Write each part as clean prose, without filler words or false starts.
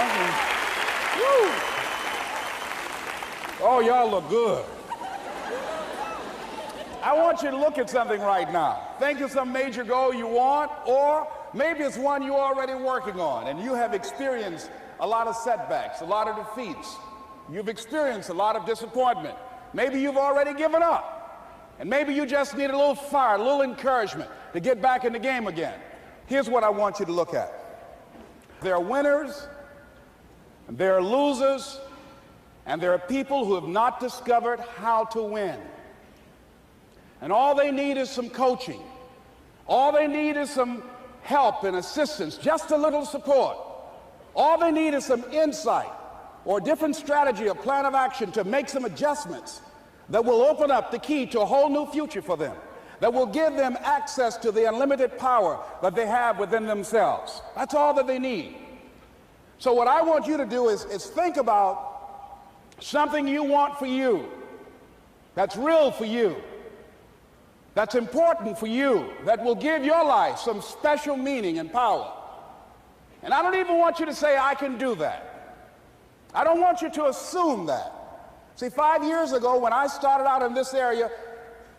Woo. Oh, y'all look good. I want you to look at something right now. Think of some major goal you want, or maybe it's one you're already working on, and you have experienced a lot of setbacks, a lot of defeats. You've experienced a lot of disappointment. Maybe you've already given up, and maybe you just need a little fire, a little encouragement to get back in the game again. Here's what I want you to look at. There are winners, and there are losers, and there are people who have not discovered how to win. And all they need is some coaching. All they need is some help and assistance, just a little support. All they need is some insight or a different strategy or plan of action to make some adjustments that will open up the key to a whole new future for them, that will give them access to the unlimited power that they have within themselves. That's all that they need. So what I want you to do is think about something you want for you, that's real for you, that's important for you, that will give your life some special meaning and power. And I don't even want you to say, I can do that. I don't want you to assume that. See, 5 years ago, when I started out in this area,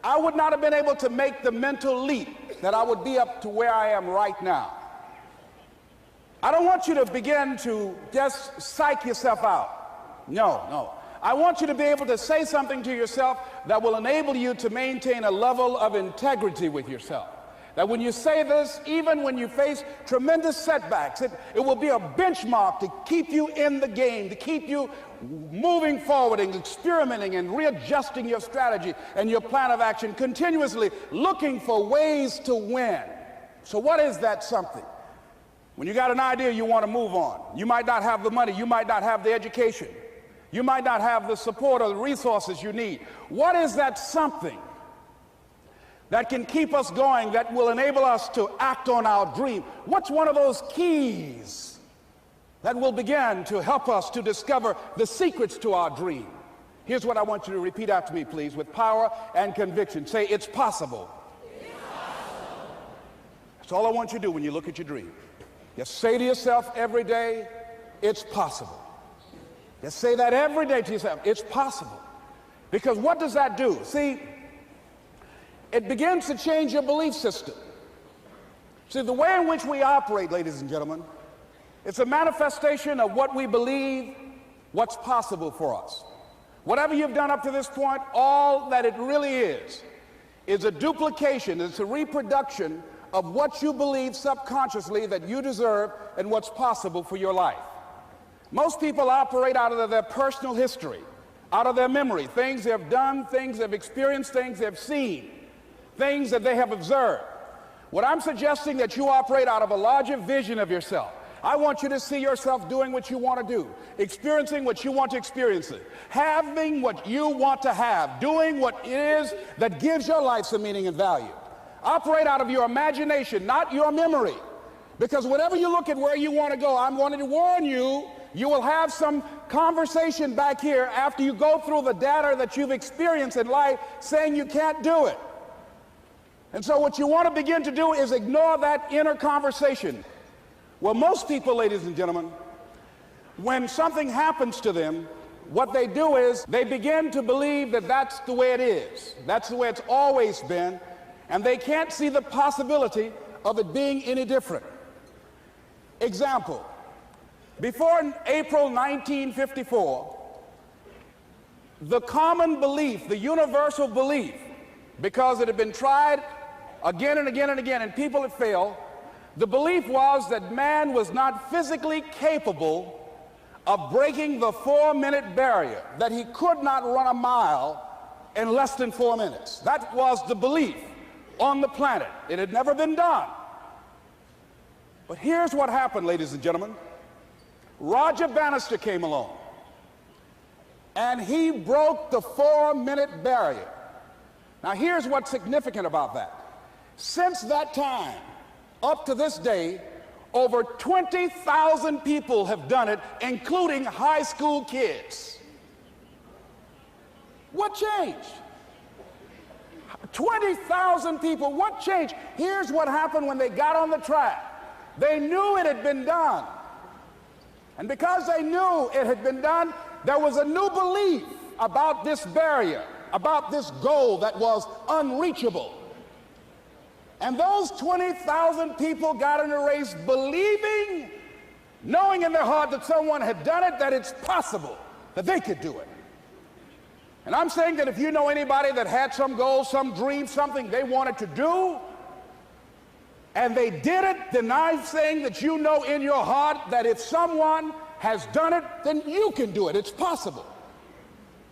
I would not have been able to make the mental leap that I would be up to where I am right now. I don't want you to begin to just psych yourself out. No. I want you to be able to say something to yourself that will enable you to maintain a level of integrity with yourself. That when you say this, even when you face tremendous setbacks, it will be a benchmark to keep you in the game, to keep you moving forward and experimenting and readjusting your strategy and your plan of action, continuously looking for ways to win. So what is that something? When you got an idea you want to move on, you might not have the money, you might not have the education, you might not have the support or the resources you need. What is that something that can keep us going, that will enable us to act on our dream? What's one of those keys that will begin to help us to discover the secrets to our dream? Here's what I want you to repeat after me, please, with power and conviction. Say, it's possible. It's possible. That's all I want you to do when you look at your dream. Just say to yourself every day, it's possible. Just say that every day to yourself, it's possible. Because what does that do? See, it begins to change your belief system. See, the way in which we operate, ladies and gentlemen, it's a manifestation of what we believe, what's possible for us. Whatever you've done up to this point, all that it really is a duplication, it's a reproduction of what you believe subconsciously that you deserve and what's possible for your life. Most people operate out of their personal history, out of their memory, things they have done, things they've experienced, things they've seen, things that they have observed. What I'm suggesting that you operate out of a larger vision of yourself. I want you to see yourself doing what you want to do, experiencing what you want to experience, having what you want to have, doing what it is that gives your life some meaning and value. Operate out of your imagination, not your memory. Because whenever you look at where you want to go, I'm wanting to warn you, you will have some conversation back here after you go through the data that you've experienced in life saying you can't do it. And so what you want to begin to do is ignore that inner conversation. Well, most people, ladies and gentlemen, when something happens to them, what they do is they begin to believe that that's the way it is. That's the way it's always been. And they can't see the possibility of it being any different. Example, before April 1954, the common belief, the universal belief, because it had been tried again and again and again and people had failed, the belief was that man was not physically capable of breaking the 4-minute barrier, that he could not run a mile in less than 4 minutes. That was the belief on the planet. It had never been done. But here's what happened, ladies and gentlemen. Roger Bannister came along, and he broke the 4-minute barrier. Now, here's what's significant about that. Since that time, up to this day, over 20,000 people have done it, including high school kids. What changed? 20,000 people, what changed? Here's what happened when they got on the track. They knew it had been done. And because they knew it had been done, there was a new belief about this barrier, about this goal that was unreachable. And those 20,000 people got in a race believing, knowing in their heart that someone had done it, that it's possible that they could do it. And I'm saying that if you know anybody that had some goal, some dream, something they wanted to do, and they did it, then I'm saying that you know in your heart that if someone has done it, then you can do it. It's possible.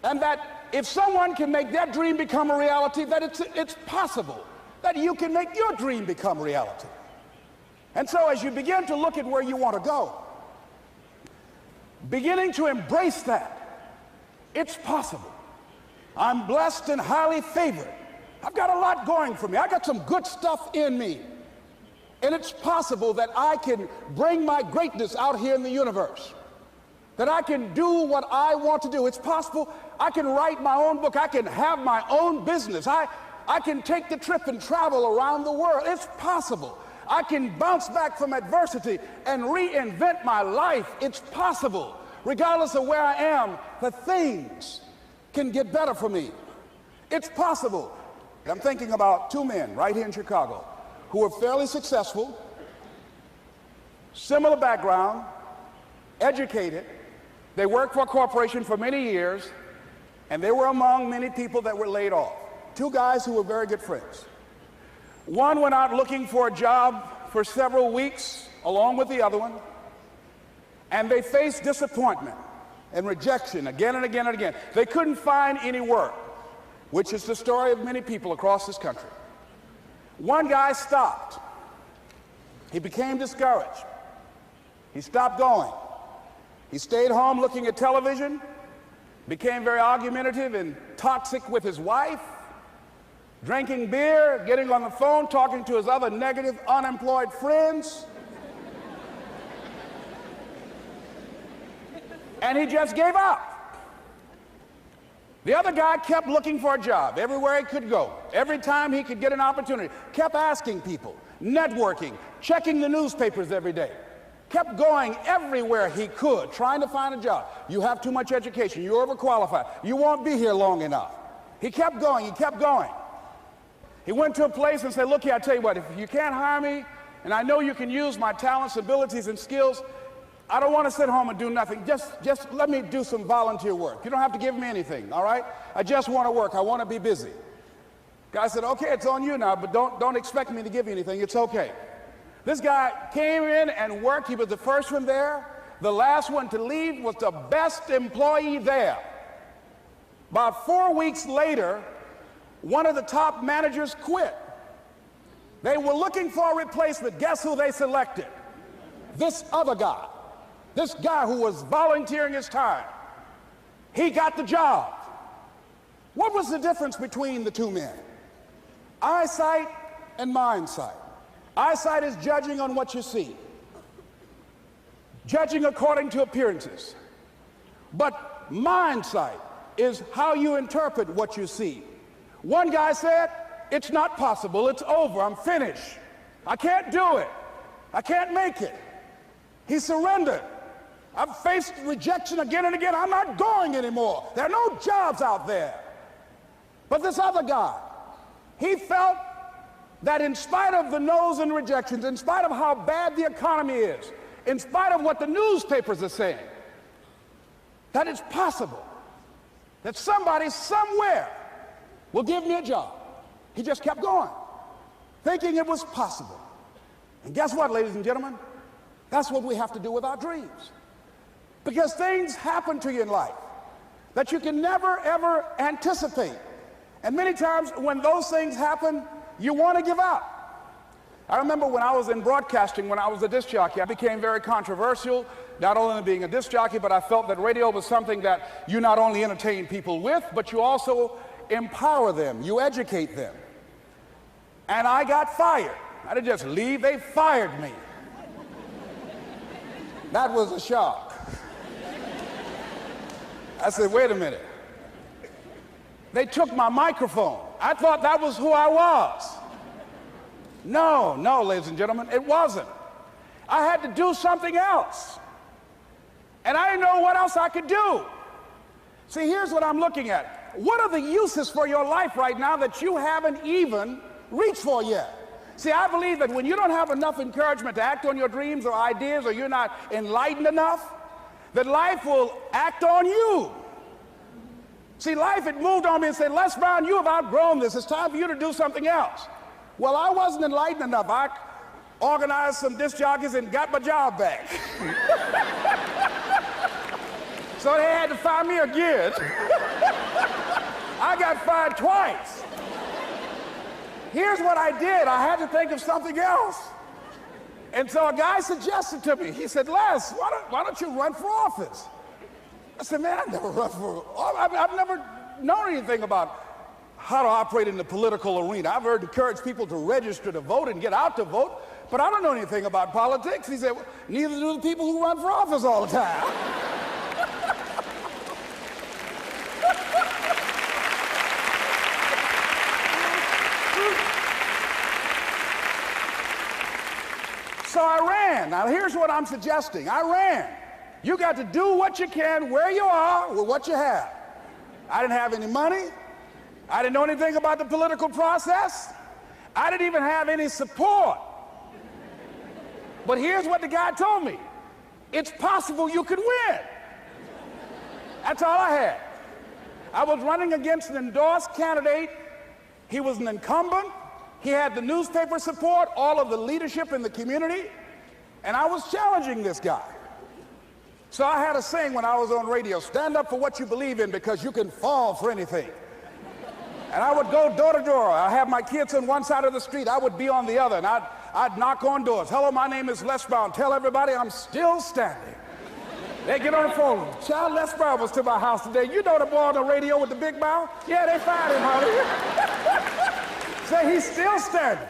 And that if someone can make their dream become a reality, that it's possible that you can make your dream become reality. And so as you begin to look at where you want to go, beginning to embrace that, it's possible. I'm blessed and highly favored. I've got a lot going for me. I got some good stuff in me. And it's possible that I can bring my greatness out here in the universe, that I can do what I want to do. It's possible I can write my own book. I can have my own business. I can take the trip and travel around the world. It's possible. I can bounce back from adversity and reinvent my life. It's possible. Regardless of where I am, that things can get better for me. It's possible. I'm thinking about two men right here in Chicago who were fairly successful, similar background, educated. They worked for a corporation for many years, and they were among many people that were laid off. Two guys who were very good friends. One went out looking for a job for several weeks along with the other one, and they faced disappointment and rejection again and again and again. They couldn't find any work, which is the story of many people across this country. One guy stopped. He became discouraged. He stopped going. He stayed home looking at television, became very argumentative and toxic with his wife, drinking beer, getting on the phone, talking to his other negative, unemployed friends. And he just gave up. The other guy kept looking for a job everywhere he could go. Every time he could get an opportunity, kept asking people, networking, checking the newspapers every day. Kept going everywhere he could, trying to find a job. You have too much education. You're overqualified. You won't be here long enough. He kept going. He kept going. He went to a place and said, look here, I tell you what, if you can't hire me, and I know you can use my talents, abilities, and skills, I don't want to sit home and do nothing. Just let me do some volunteer work. You don't have to give me anything, all right? I just want to work. I want to be busy. Guy said, okay, it's on you now, but don't expect me to give you anything. It's okay. This guy came in and worked. He was the first one there. The last one to leave was the best employee there. About 4 weeks later, one of the top managers quit. They were looking for a replacement. Guess who they selected? This other guy. This guy who was volunteering his time. He got the job. What was the difference between the two men? Eyesight and mindsight. Eyesight is judging on what you see, judging according to appearances. But mindsight is how you interpret what you see. One guy said, it's not possible, it's over, I'm finished. I can't do it. I can't make it. He surrendered. I've faced rejection again and again. I'm not going anymore. There are no jobs out there. But this other guy, he felt that in spite of the no's and rejections, in spite of how bad the economy is, in spite of what the newspapers are saying, that it's possible that somebody somewhere will give me a job. He just kept going, thinking it was possible. And guess what, ladies and gentlemen? That's what we have to do with our dreams. Because things happen to you in life that you can never, ever anticipate. And many times when those things happen, you want to give up. I remember when I was in broadcasting, when I was a disc jockey, I became very controversial, not only being a disc jockey, but I felt that radio was something that you not only entertain people with, but you also empower them, you educate them. And I got fired. I didn't just leave, they fired me. That was a shock. I said, wait a minute. They took my microphone. I thought that was who I was. No, ladies and gentlemen, it wasn't. I had to do something else. didn't know what else I could do. See, here's what I'm looking at. What are the uses for your life right now that you haven't even reached for yet? See, I believe that when you don't have enough encouragement to act on your dreams or ideas, or you're not enlightened enough, that life will act on you. See, life had moved on me and said, Les Brown, you have outgrown this. It's time for you to do something else. Well, I wasn't enlightened enough. I organized some disc jockeys and got my job back. So they had to fire me again. I got fired twice. Here's what I did. I had to think of something else. And so a guy suggested to me, he said, Les, why don't you run for office? I said, man, I've never run for office. I've never known anything about how to operate in the political arena. I've heard encourage people to register to vote and get out to vote, but I don't know anything about politics. He said, well, neither do the people who run for office all the time. So I ran. Now here's what I'm suggesting. I ran. You got to do what you can where you are with what you have. I didn't have any money. I didn't know anything about the political process. I didn't even have any support. But here's what the guy told me. It's possible you could win. That's all I had. I was running against an endorsed candidate. He was an incumbent. He had the newspaper support, all of the leadership in the community, and I was challenging this guy. So I had a saying when I was on radio, stand up for what you believe in because you can fall for anything. And I would go door to door. I have my kids on one side of the street. I would be on the other, and I'd knock on doors. Hello, my name is Les Brown. Tell everybody I'm still standing. They get on the phone. Child, Les Brown was to my house today. You know the boy on the radio with the big mouth? Yeah, they fired him, honey. Say he's still standing.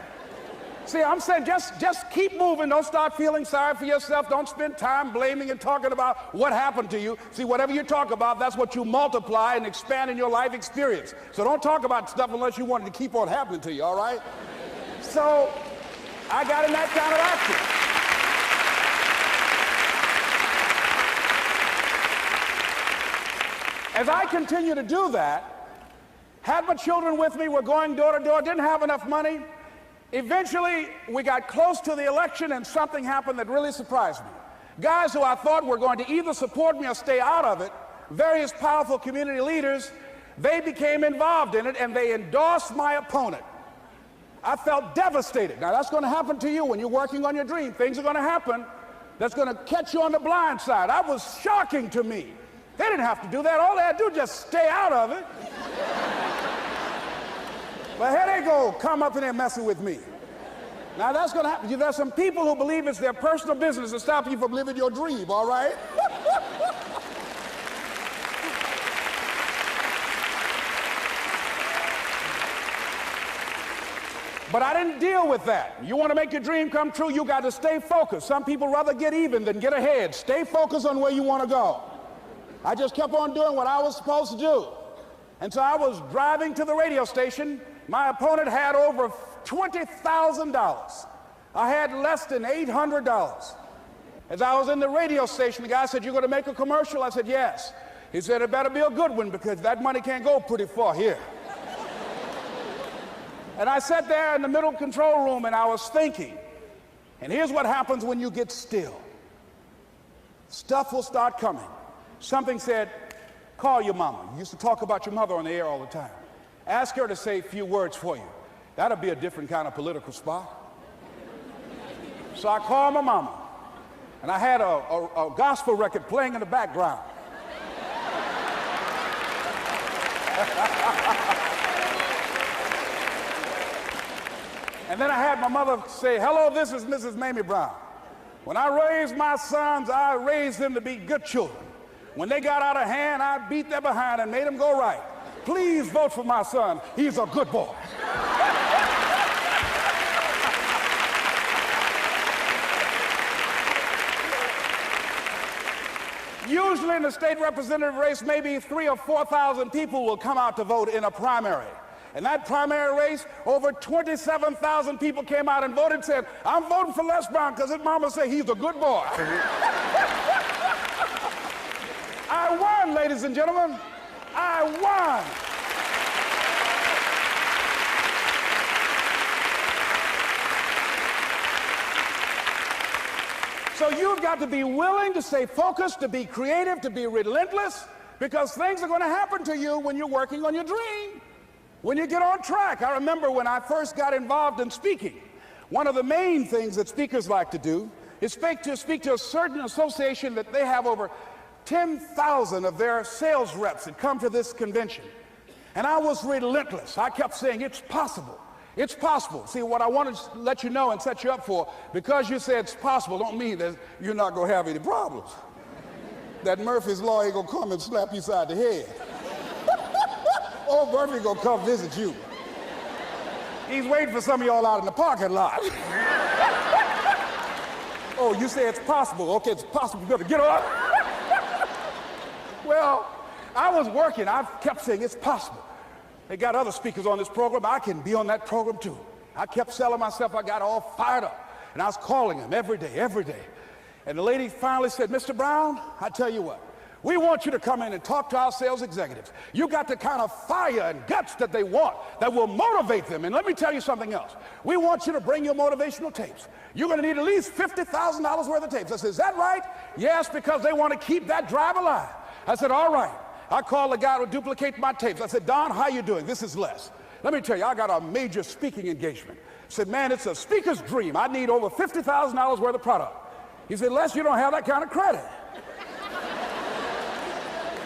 See, I'm saying just keep moving. Don't start feeling sorry for yourself. Don't spend time blaming and talking about what happened to you. See, whatever you talk about, that's what you multiply and expand in your life experience. So don't talk about stuff unless you want it to keep on happening to you, all right? So I got in that kind of action. As I continue to do that, had my children with me, we're going door to door, didn't have enough money. Eventually, we got close to the election and something happened that really surprised me. Guys who I thought were going to either support me or stay out of it, various powerful community leaders, they became involved in it and they endorsed my opponent. I felt devastated. Now that's going to happen to you when you're working on your dream. Things are going to happen that's going to catch you on the blind side. That was shocking to me. They didn't have to do that. All they had to do was just stay out of it. But here they go, come up in there messing with me. Now that's going to happen. There's some people who believe it's their personal business to stop you from living your dream, all right? But I didn't deal with that. You want to make your dream come true, you got to stay focused. Some people rather get even than get ahead. Stay focused on where you want to go. I just kept on doing what I was supposed to do. And so I was driving to the radio station. My opponent had over $20,000. I had less than $800. As I was in the radio station, the guy said, "You're going to make a commercial?" I said, "Yes." He said, "It better be a good one because that money can't go pretty far here." And I sat there in the middle control room and I was thinking. And here's what happens when you get still. Stuff will start coming. Something said, "Call your mama." You used to talk about your mother on the air all the time. Ask her to say a few words for you. That'll be a different kind of political spot. So I called my mama, and I had a gospel record playing in the background. And then I had my mother say, "Hello, this is Mrs. Mamie Brown. When I raised my sons, I raised them to be good children. When they got out of hand, I beat their behind and made them go right. Please vote for my son. He's a good boy." Usually in the state representative race, maybe 3,000 or 4,000 people will come out to vote in a primary. In that primary race, over 27,000 people came out and voted and said, "I'm voting for Les Brown because his mama said he's a good boy." ladies and gentlemen. I won. So you've got to be willing to stay focused, to be creative, to be relentless, because things are going to happen to you when you're working on your dream, when you get on track. I remember when I first got involved in speaking, one of the main things that speakers like to do is speak to a certain association that they have over 10,000 of their sales reps that come to this convention. And I was relentless. I kept saying, it's possible. It's possible. See, what I want to let you know and set you up for, because you said it's possible, don't mean that you're not going to have any problems. That Murphy's Law ain't going to come and slap you side the head. Old Murphy going to come visit you. He's waiting for some of y'all out in the parking lot. Oh, you say it's possible. Okay, it's possible. You better get on. Well, I was working. I kept saying it's possible. They got other speakers on this program. I can be on that program too. I kept selling myself. I got all fired up. And I was calling them every day, every day. And the lady finally said, Mr. Brown, I tell you what, we want you to come in and talk to our sales executives. You got the kind of fire and guts that they want, that will motivate them. And let me tell you something else. We want you to bring your motivational tapes. You're going to need at least $50,000 worth of tapes. I said, is that right? Yes, because they want to keep that drive alive. I said, all right. I called the guy to duplicate my tapes. I said, Don, how you doing? This is Les. Let me tell you, I got a major speaking engagement. I said, man, it's a speaker's dream. I need over $50,000 worth of product. He said, Les, you don't have that kind of credit.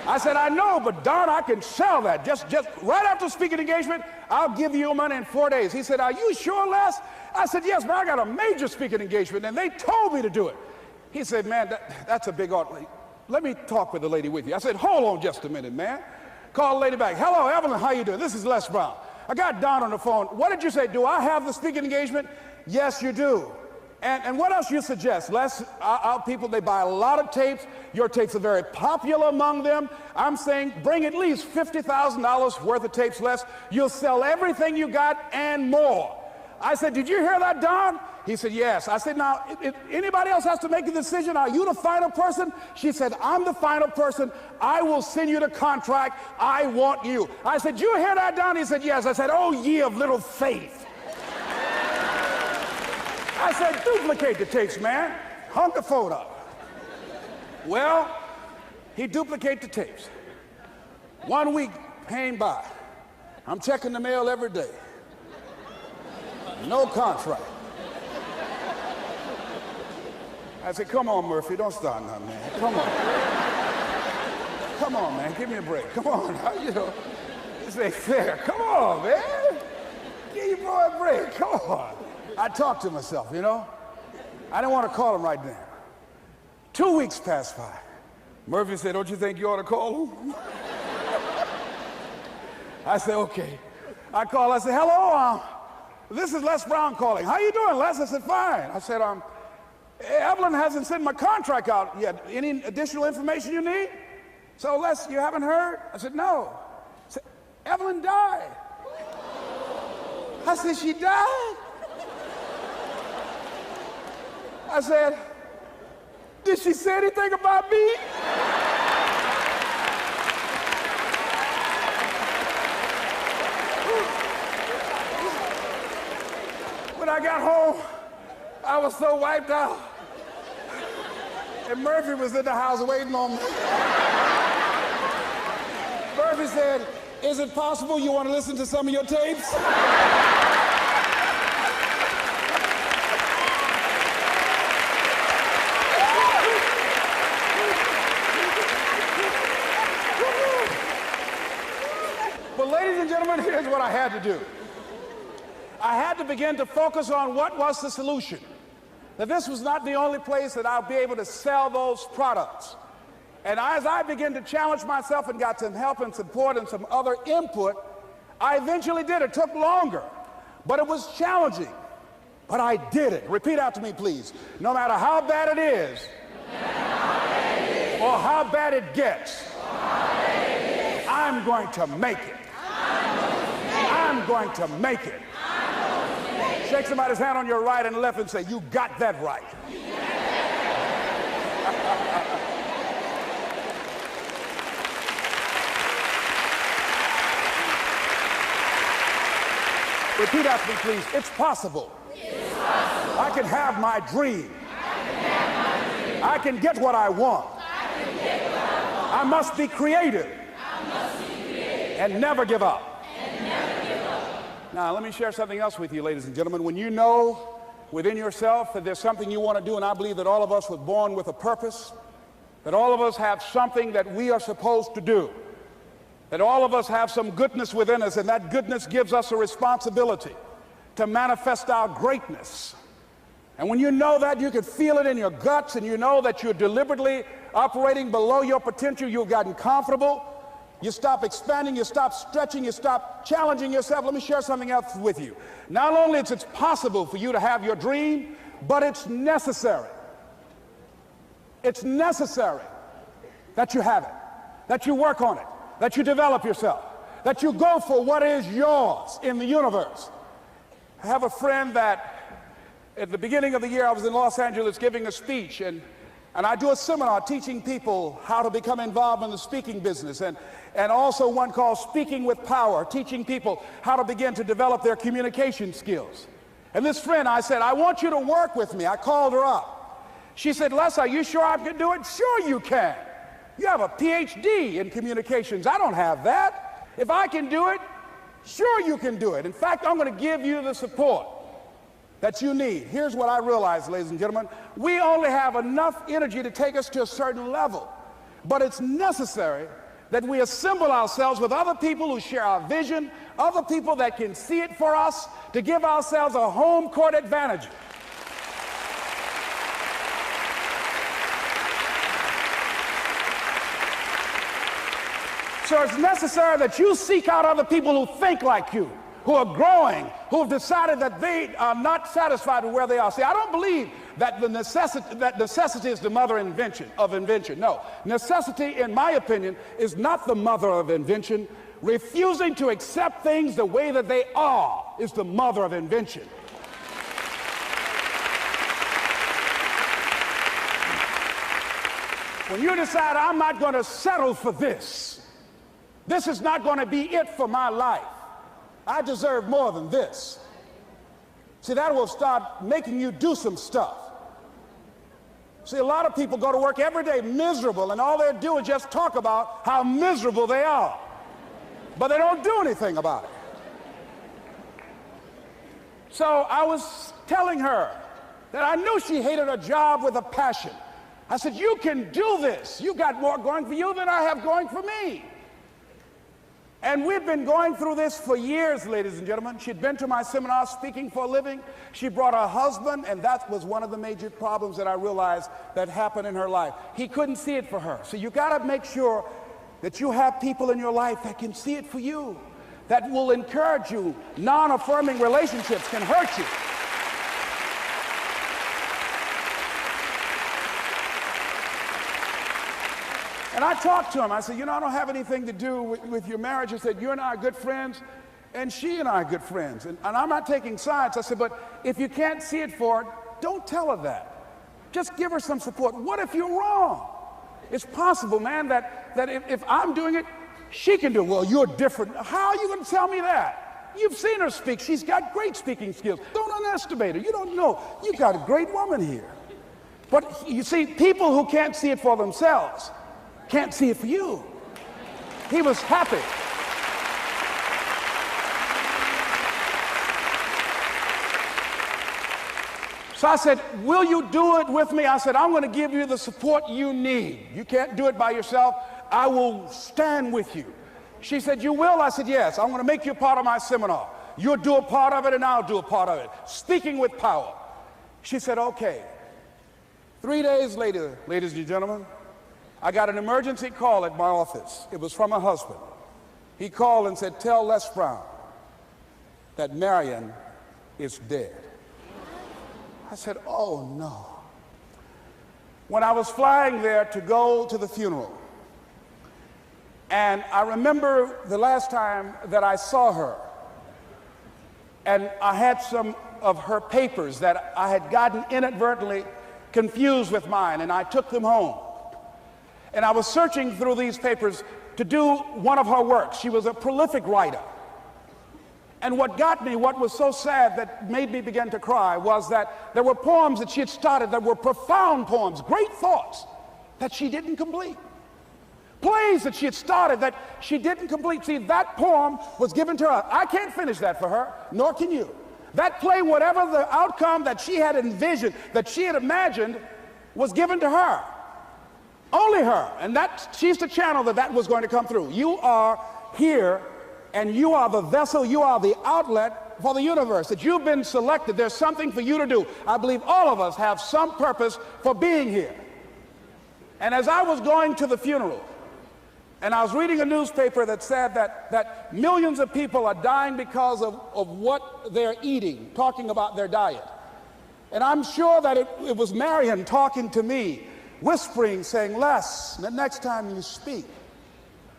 I said, I know, but Don, I can sell that. Just right after speaking engagement, I'll give you your money in 4 days. He said, are you sure, Les? I said, yes, man, I got a major speaking engagement, and they told me to do it. He said, man, that's a big order. Let me talk with the lady with you. I said, hold on just a minute, man. Call the lady back. Hello, Evelyn, how you doing? This is Les Brown. I got Don on the phone. What did you say? Do I have the speaking engagement? Yes, you do. And what else you suggest? Les, our people, they buy a lot of tapes. Your tapes are very popular among them. I'm saying bring at least $50,000 worth of tapes, Les. You'll sell everything you got and more. I said, did you hear that, Don? He said, yes. I said, now, if anybody else has to make a decision, are you the final person? She said, I'm the final person. I will send you the contract. I want you. I said, you hear that, Don? He said, yes. I said, oh, ye of little faith. I said, duplicate the tapes, man. Hung the phone up. Well, he duplicated the tapes. 1 week came by. I'm checking the mail every day. No contract. I said, come on, Murphy, don't start nothing, man. Come on. Come on, man, give me a break. Come on, you know, this ain't fair. Come on, man. Give your boy a break, come on. I talked to myself, you know. I didn't want to call him right now. 2 weeks passed by. Murphy said, don't you think you ought to call him? I said, okay. I called, I said, hello, this is Les Brown calling. How you doing, Les? I said, fine. I said, Evelyn hasn't sent my contract out yet. Any additional information you need? So, Les, you haven't heard? I said, no. I said, Evelyn died. I said, she died? I said, did she say anything about me? When I got home, I was so wiped out. And Murphy was in the house waiting on me. Murphy said, is it possible you want to listen to some of your tapes? But ladies and gentlemen, here's what I had to do. I had to begin to focus on what was the solution. That this was not the only place that I'll be able to sell those products. And as I began to challenge myself and got some help and support and some other input, I eventually did. It took longer, but it was challenging. But I did it. Repeat after me, please. No matter how bad it is, or how bad it gets, I'm going to make it. I'm going to make it. Shake somebody's hand on your right and left and say, you got that right. Repeat after me, please. It's possible. It's possible. I can have my dream. I can get what I want. I must be creative. And never give up. Now, let me share something else with you, ladies and gentlemen. When you know within yourself that there's something you want to do, and I believe that all of us were born with a purpose, that all of us have something that we are supposed to do, that all of us have some goodness within us, and that goodness gives us a responsibility to manifest our greatness. And when you know that, you can feel it in your guts, and you know that you're deliberately operating below your potential, you've gotten comfortable, you stop expanding, you stop stretching, you stop challenging yourself. Let me share something else with you. Not only is it possible for you to have your dream, but it's necessary. It's necessary that you have it, that you work on it, that you develop yourself, that you go for what is yours in the universe. I have a friend that at the beginning of the year I was in Los Angeles giving a speech, and I do a seminar teaching people how to become involved in the speaking business, and also one called Speaking with Power, teaching people how to begin to develop their communication skills. And this friend, I said, I want you to work with me. I called her up. She said, Les, are you sure I can do it? Sure you can. You have a PhD in communications. I don't have that. If I can do it, sure you can do it. In fact, I'm going to give you the support that you need. Here's what I realized, ladies and gentlemen. We only have enough energy to take us to a certain level, but it's necessary that we assemble ourselves with other people who share our vision, other people that can see it for us, to give ourselves a home court advantage. So it's necessary that you seek out other people who think like you, who are growing, who have decided that they are not satisfied with where they are. See, I don't believe that necessity is the mother of invention. No, necessity, in my opinion, is not the mother of invention. Refusing to accept things the way that they are is the mother of invention. When you decide, I'm not going to settle for this, this is not going to be it for my life, I deserve more than this. See, that will start making you do some stuff. See, a lot of people go to work every day miserable, and all they do is just talk about how miserable they are. But they don't do anything about it. So I was telling her that I knew she hated her job with a passion. I said, you can do this. You got more going for you than I have going for me. And we've been going through this for years, ladies and gentlemen. She'd been to my seminar speaking for a living. She brought her husband, and that was one of the major problems that I realized that happened in her life. He couldn't see it for her. So you got to make sure that you have people in your life that can see it for you, that will encourage you. Non-affirming relationships can hurt you. And I talked to him. I said, you know, I don't have anything to do with your marriage. He said, you and I are good friends, and she and I are good friends. And I'm not taking sides. I said, but if you can't see it for her, don't tell her that. Just give her some support. What if you're wrong? It's possible, man, that if I'm doing it, she can do it. Well, you're different. How are you going to tell me that? You've seen her speak. She's got great speaking skills. Don't underestimate her. You don't know. You got a great woman here. But you see, people who can't see it for themselves can't see it for you. He was happy. So I said, will you do it with me? I said, I'm going to give you the support you need. You can't do it by yourself. I will stand with you. She said, you will? I said, yes. I'm going to make you a part of my seminar. You'll do a part of it, and I'll do a part of it. Speaking with Power. She said, okay. 3 days later, ladies and gentlemen, I got an emergency call at my office. It was from her husband. He called and said, tell Les Brown that Marion is dead. I said, oh no. When I was flying there to go to the funeral, and I remember the last time that I saw her, and I had some of her papers that I had gotten inadvertently confused with mine, and I took them home. And I was searching through these papers to do one of her works. She was a prolific writer. And what got me, what was so sad that made me begin to cry, was that there were poems that she had started that were profound poems, great thoughts, that she didn't complete. Plays that she had started that she didn't complete. See, that poem was given to her. I can't finish that for her, nor can you. That play, whatever the outcome that she had envisioned, that she had imagined, was given to her. Only her. And that she's the channel that was going to come through. You are here, and you are the vessel, you are the outlet for the universe. That you've been selected. There's something for you to do. I believe all of us have some purpose for being here. And as I was going to the funeral, and I was reading a newspaper that said that millions of people are dying because of what they're eating, talking about their diet. And I'm sure that it was Marion talking to me, whispering, saying, Les, the next time you speak,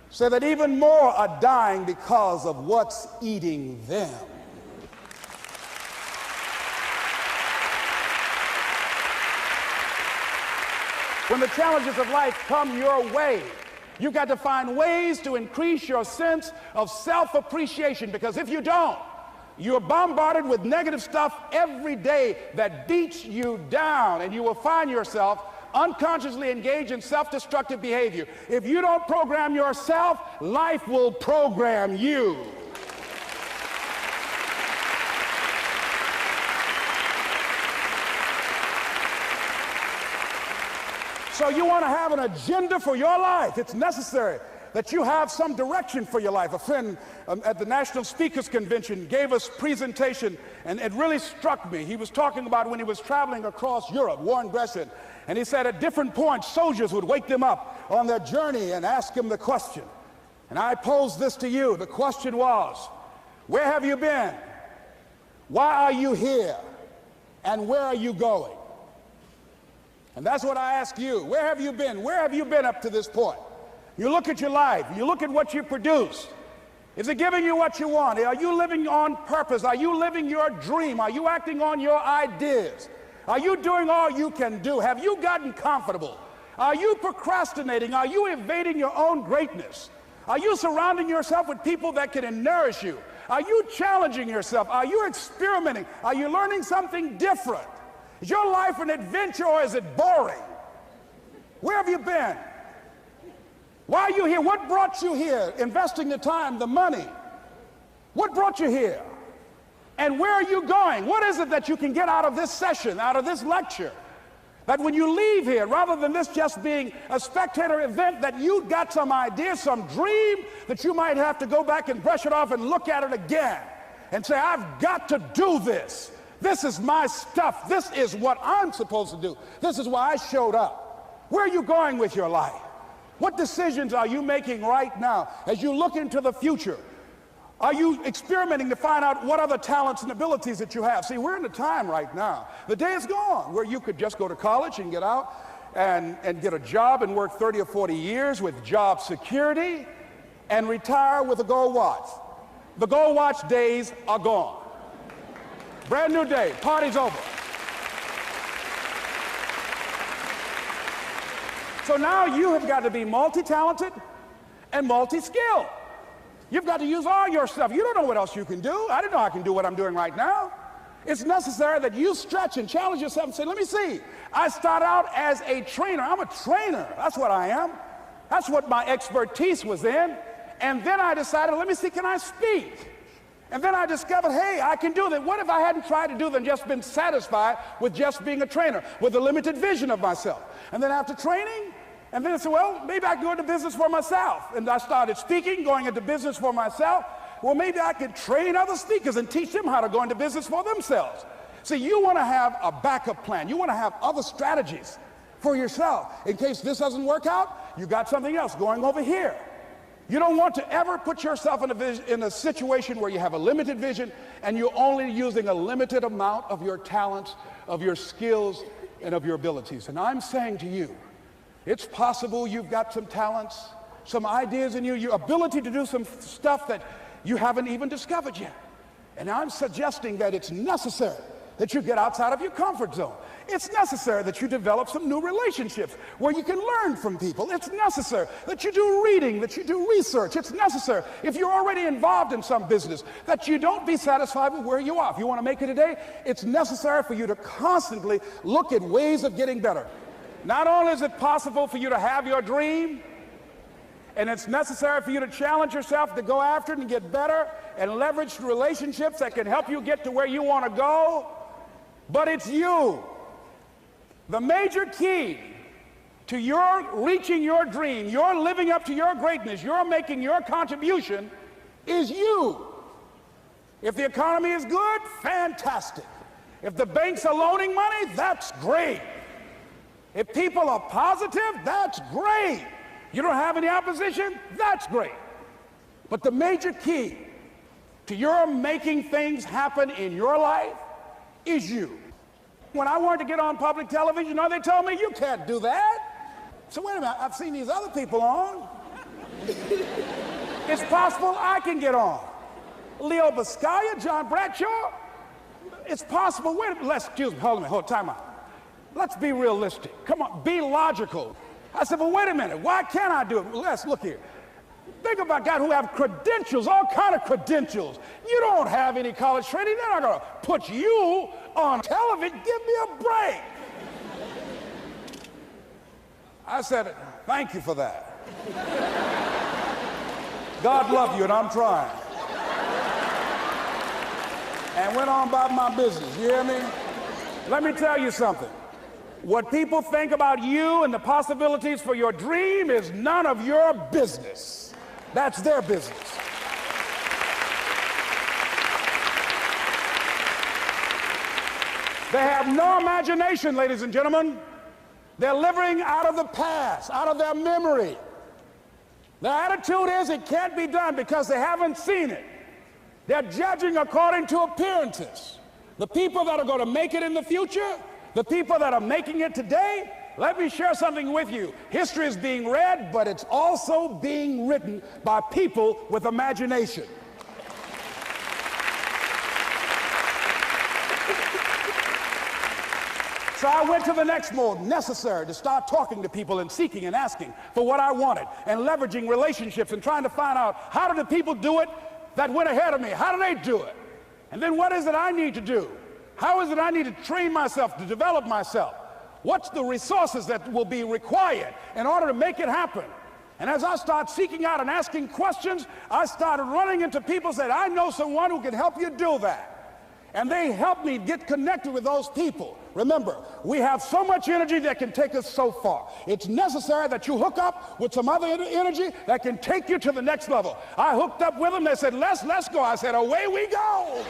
say that even more are dying because of what's eating them. When the challenges of life come your way, you've got to find ways to increase your sense of self-appreciation, because if you don't, you're bombarded with negative stuff every day that beats you down, and you will find yourself unconsciously engaged in self-destructive behavior. If you don't program yourself, life will program you. So you want to have an agenda for your life. It's necessary that you have some direction for your life. A friend at the National Speakers Convention gave us a presentation, and it really struck me. He was talking about when he was traveling across Europe, Warren Gresham, and he said at different points, soldiers would wake them up on their journey and ask him the question. And I pose this to you. The question was, where have you been? Why are you here? And where are you going? And that's what I ask you. Where have you been? Where have you been up to this point? You look at your life. You look at what you produce. Is it giving you what you want? Are you living on purpose? Are you living your dream? Are you acting on your ideas? Are you doing all you can do? Have you gotten comfortable? Are you procrastinating? Are you evading your own greatness? Are you surrounding yourself with people that can nourish you? Are you challenging yourself? Are you experimenting? Are you learning something different? Is your life an adventure, or is it boring? Where have you been? Why are you here? What brought you here? Investing the time, the money. What brought you here? And where are you going? What is it that you can get out of this session, out of this lecture? That when you leave here, rather than this just being a spectator event, that you got some idea, some dream, that you might have to go back and brush it off and look at it again and say, I've got to do this. This is my stuff. This is what I'm supposed to do. This is why I showed up. Where are you going with your life? What decisions are you making right now as you look into the future? Are you experimenting to find out what other talents and abilities that you have? See, we're in a time right now. The day is gone where you could just go to college and get out and get a job and work 30 or 40 years with job security and retire with a gold watch. The gold watch days are gone. Brand new day, party's over. So now you have got to be multi-talented and multi-skilled. You've got to use all your stuff. You don't know what else you can do. I didn't know I can do what I'm doing right now. It's necessary that you stretch and challenge yourself and say, let me see. I started out as a trainer. I'm a trainer. That's what I am. That's what my expertise was in. And then I decided, let me see, can I speak? And then I discovered, hey, I can do that. What if I hadn't tried to do that and just been satisfied with just being a trainer, with a limited vision of myself? And then after training, and then I said, well, maybe I can go into business for myself. And I started speaking, going into business for myself. Well, maybe I could train other speakers and teach them how to go into business for themselves. See, you want to have a backup plan. You want to have other strategies for yourself. In case this doesn't work out, you got something else going over here. You don't want to ever put yourself in a situation where you have a limited vision and you're only using a limited amount of your talents, of your skills, and of your abilities. And I'm saying to you, it's possible you've got some talents, some ideas in you, your ability to do some stuff that you haven't even discovered yet. And I'm suggesting that it's necessary that you get outside of your comfort zone. It's necessary that you develop some new relationships where you can learn from people. It's necessary that you do reading, that you do research. It's necessary, if you're already involved in some business, that you don't be satisfied with where you are. If you want to make it today, it's necessary for you to constantly look at ways of getting better. Not only is it possible for you to have your dream, and it's necessary for you to challenge yourself to go after it and get better and leverage relationships that can help you get to where you want to go, but it's you. The major key to your reaching your dream, your living up to your greatness, your making your contribution is you. If the economy is good, fantastic. If the banks are loaning money, that's great. If people are positive, that's great. You don't have any opposition, that's great. But the major key to your making things happen in your life is you. When I wanted to get on public television, you know, they told me, you can't do that. So wait a minute, I've seen these other people on. It's possible I can get on. Leo Biscaya, John Bradshaw, it's possible. Wait a minute, excuse me, hold on, time out. Let's be realistic. Come on, be logical. I said, well, wait a minute, why can't I do it? Well, let's look here. Think about guys who have credentials, all kind of credentials. You don't have any college training. They're not going to put you on television. Give me a break. I said, thank you for that. God love you, and I'm trying. And went on about my business, you hear me? Let me tell you something. What people think about you and the possibilities for your dream is none of your business. That's their business. They have no imagination, ladies and gentlemen. They're living out of the past, out of their memory. Their attitude is it can't be done because they haven't seen it. They're judging according to appearances. The people that are going to make it in the future, the people that are making it today, let me share something with you. History is being read, but it's also being written by people with imagination. So I went to the next mode, necessary to start talking to people and seeking and asking for what I wanted and leveraging relationships and trying to find out how do the people do it that went ahead of me? How do they do it? And then what is it I need to do? How is it I need to train myself, to develop myself? What's the resources that will be required in order to make it happen? And as I start seeking out and asking questions, I started running into people who said, I know someone who can help you do that. And they helped me get connected with those people. Remember, we have so much energy that can take us so far. It's necessary that you hook up with some other energy that can take you to the next level. I hooked up with them. They said, let's go. I said, away we go.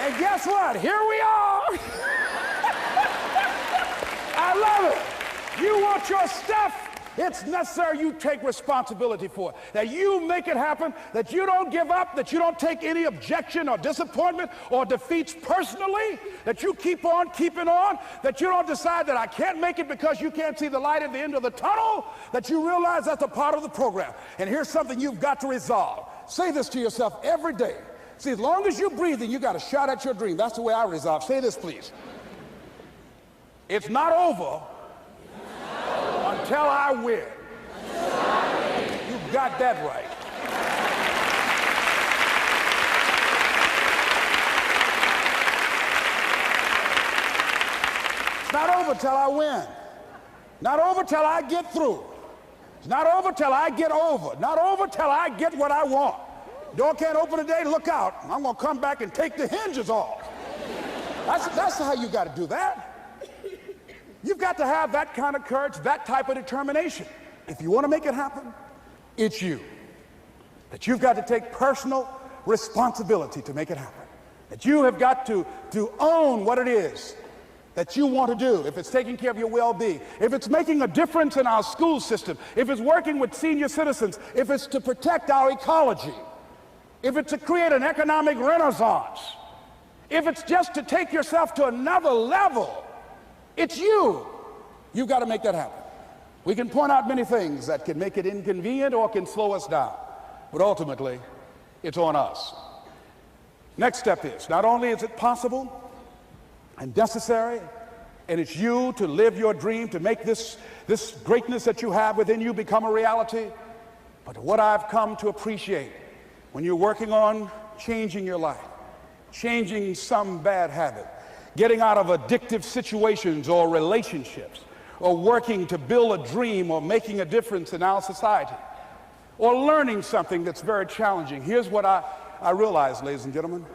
And guess what? Here we are. I love it. You want your stuff? It's necessary you take responsibility for it, that you make it happen, that you don't give up, that you don't take any objection or disappointment or defeats personally, that you keep on keeping on, that you don't decide that I can't make it because you can't see the light at the end of the tunnel, that you realize that's a part of the program. And here's something you've got to resolve. Say this to yourself every day. See, as long as you're breathing, you got a shot at your dream. That's the way I resolve. Say this, please. It's not over until I win. You got that right. It's not over till I win. Not over till I get through. It's not over till I get over. Not over till I get what I want. Door can't open today, look out. I'm going to come back and take the hinges off. That's how you got to do that. You've got to have that kind of courage, that type of determination. If you want to make it happen, it's you. That you've got to take personal responsibility to make it happen. That you have got to own what it is that you want to do. If it's taking care of your well-being, if it's making a difference in our school system, if it's working with senior citizens, if it's to protect our ecology, if it's to create an economic renaissance, if it's just to take yourself to another level, it's you. You've got to make that happen. We can point out many things that can make it inconvenient or can slow us down. but ultimately, it's on us. Next step is, not only is it possible and necessary, and it's you to live your dream, to make this greatness that you have within you become a reality, but what I've come to appreciate when you're working on changing your life, changing some bad habit, getting out of addictive situations or relationships, or working to build a dream or making a difference in our society, or learning something that's very challenging. Here's what I realize, ladies and gentlemen,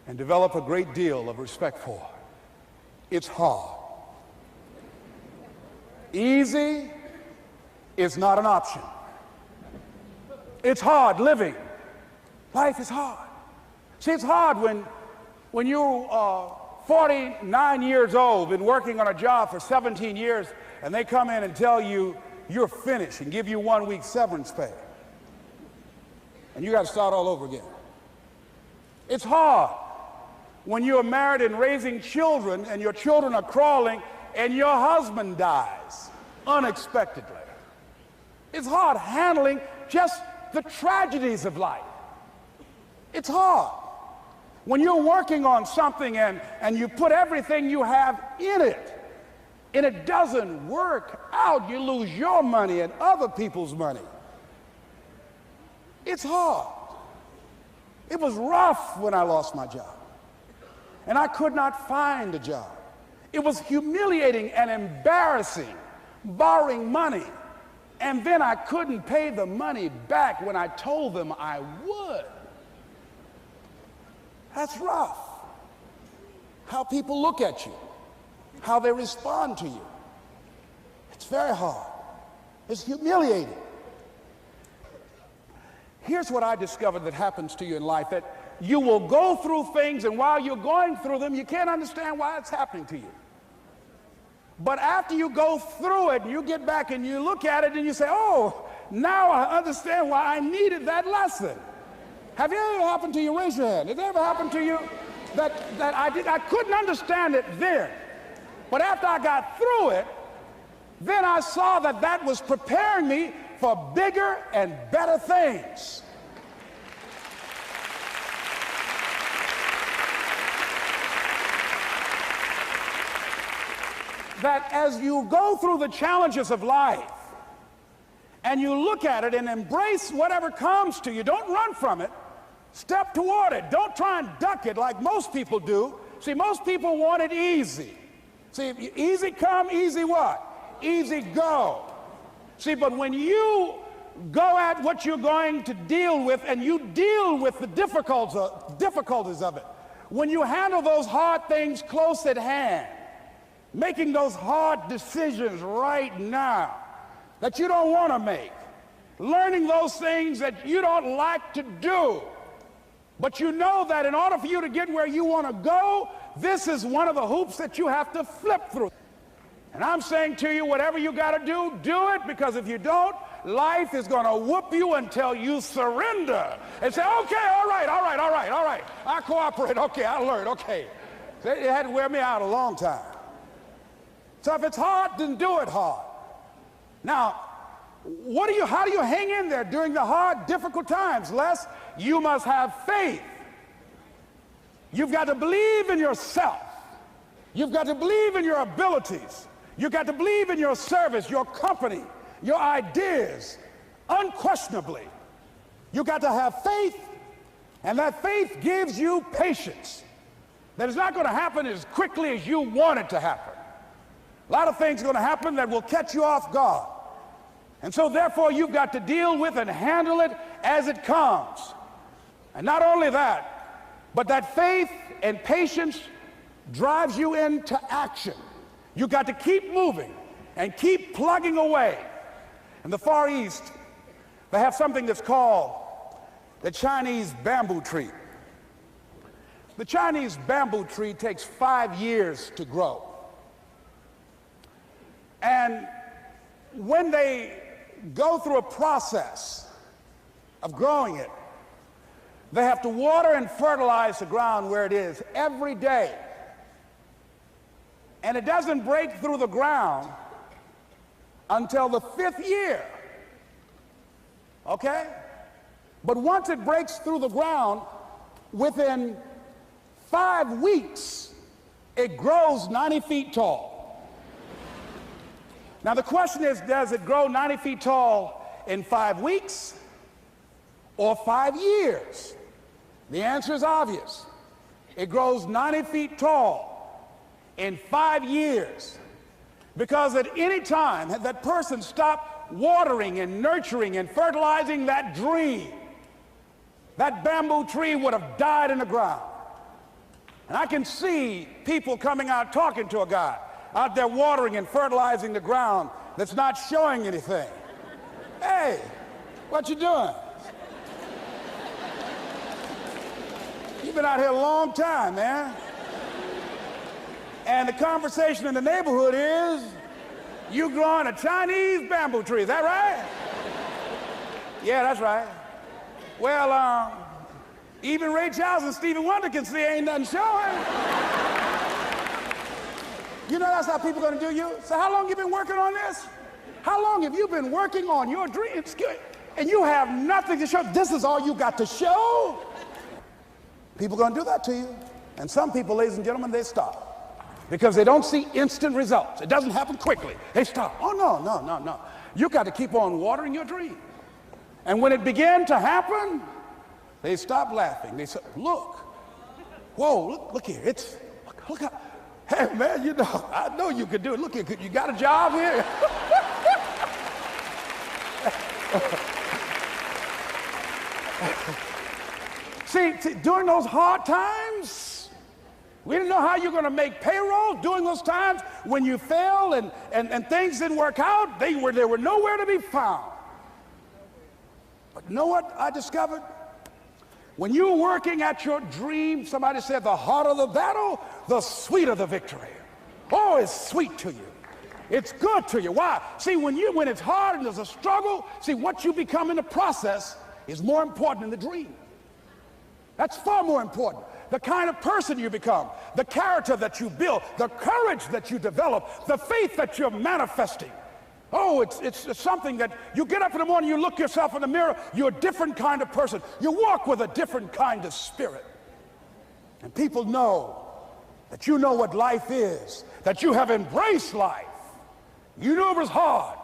and develop a great deal of respect for. It's hard. Easy is not an option. It's hard living. Life is hard. See, it's hard when you're 49 years old, been working on a job for 17 years, and they come in and tell you you're finished and give you 1 week severance pay. And you got to start all over again. It's hard when you're married and raising children and your children are crawling and your husband dies unexpectedly. It's hard handling just the tragedies of life. It's hard when you're working on something and you put everything you have in it and it doesn't work out. You lose your money and other people's money. It's hard. It was rough when I lost my job, and I could not find a job. It was humiliating and embarrassing, borrowing money, and then I couldn't pay the money back when I told them I would. That's rough. How people look at you, how they respond to you. It's very hard. It's humiliating. Here's what I discovered that happens to you in life, that you will go through things, and while you're going through them, you can't understand why it's happening to you. But after you go through it, and you get back and you look at it and you say, oh, now I understand why I needed that lesson. Have it ever happened to you? Raise your hand. Has it ever happened to you that I couldn't understand it then, but after I got through it, then I saw that that was preparing me for bigger and better things. That as you go through the challenges of life and you look at it and embrace whatever comes to you, don't run from it. Step toward it. Don't try and duck it like most people do. See, most people want it easy. See, easy come, easy what? Easy go. See, but when you go at what you're going to deal with and you deal with the difficulties of it, when you handle those hard things close at hand, making those hard decisions right now that you don't want to make, learning those things that you don't like to do, but you know that in order for you to get where you want to go, this is one of the hoops that you have to flip through. And I'm saying to you, whatever you got to do it, because if you don't, life is going to whoop you until you surrender and say, okay, all right, I cooperate, okay, I learned, okay. It had to wear me out a long time. So if it's hard, then do it hard. Now, how do you hang in there during the hard, difficult times? Les, you must have faith. You've got to believe in yourself. You've got to believe in your abilities. You've got to believe in your service, your company, your ideas, unquestionably. You've got to have faith, and that faith gives you patience. That it's not going to happen as quickly as you want it to happen. A lot of things are going to happen that will catch you off guard. And so therefore you've got to deal with and handle it as it comes. And not only that, but that faith and patience drives you into action. You've got to keep moving and keep plugging away. In the Far East, they have something that's called the Chinese bamboo tree. The Chinese bamboo tree takes 5 years to grow. And when they go through a process of growing it, they have to water and fertilize the ground where it is every day. And it doesn't break through the ground until the 5th year. Okay? But once it breaks through the ground, within 5 weeks, it grows 90 feet tall. Now the question is, does it grow 90 feet tall in 5 weeks or 5 years? The answer is obvious. It grows 90 feet tall in 5 years, because at any time had that person stopped watering and nurturing and fertilizing that dream, that bamboo tree would have died in the ground. And I can see people coming out talking to a guy out there watering and fertilizing the ground that's not showing anything. Hey, what you doing? You've been out here a long time, man. And the conversation in the neighborhood is, you growing a Chinese bamboo tree, is that right? Yeah, that's right. Well, even Ray Charles and Stevie Wonder can see ain't nothing showing. You know that's how people are gonna do you? So how long you been working on this? How long have you been working on your dreams? And you have nothing to show. This is all you got to show? People are gonna do that to you. And some people, ladies and gentlemen, they stop. Because they don't see instant results. It doesn't happen quickly. They stop. Oh, no. You got to keep on watering your dream. And when it began to happen, they stopped laughing. They said, look, whoa, look here. Look how, hey, man, you know, I know you could do it. Look here, you got a job here? See, during those hard times, we didn't know how you're going to make payroll. During those times when you failed and things didn't work out, they were nowhere to be found. But you know what I discovered? When you were working at your dream, somebody said the harder the battle, the sweeter the victory. Oh, it's sweet to you. It's good to you. Why? See, when it's hard and there's a struggle, see, what you become in the process is more important than the dream. That's far more important. The kind of person you become, the character that you build, the courage that you develop, the faith that you're manifesting. Oh, it's something that you get up in the morning, you look yourself in the mirror, you're a different kind of person. You walk with a different kind of spirit. And people know that you know what life is, that you have embraced life. You knew it was hard,